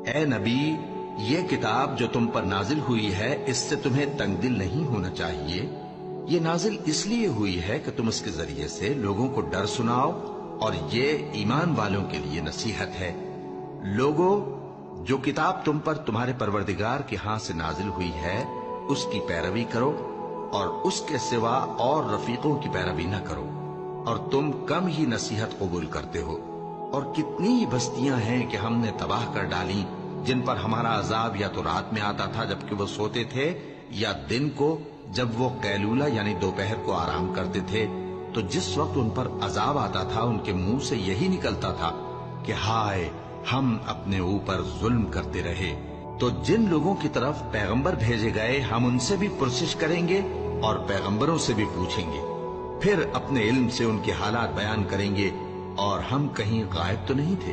اے نبی، یہ کتاب جو تم پر نازل ہوئی ہے اس سے تمہیں تنگ دل نہیں ہونا چاہیے۔ یہ نازل اس لیے ہوئی ہے کہ تم اس کے ذریعے سے لوگوں کو ڈر سناؤ، اور یہ ایمان والوں کے لیے نصیحت ہے۔ لوگوں، جو کتاب تم پر تمہارے پروردگار کے ہاں سے نازل ہوئی ہے اس کی پیروی کرو، اور اس کے سوا اور رفیقوں کی پیروی نہ کرو، اور تم کم ہی نصیحت قبول کرتے ہو۔ اور کتنی ہی بستیاں ہیں کہ ہم نے تباہ کر ڈالی، جن پر ہمارا عذاب یا تو رات میں آتا تھا جبکہ وہ سوتے تھے، یا دن کو جب وہ قیلولہ یعنی دوپہر کو آرام کرتے تھے، تو جس وقت ان پر عذاب آتا تھا ان کے منہ سے یہی نکلتا تھا کہ ہائے، ہم اپنے اوپر ظلم کرتے رہے۔ تو جن لوگوں کی طرف پیغمبر بھیجے گئے ہم ان سے بھی پرسش کریں گے اور پیغمبروں سے بھی پوچھیں گے، پھر اپنے علم سے ان کے حالات بیان کریں گے، اور ہم کہیں غائب تو نہیں تھے۔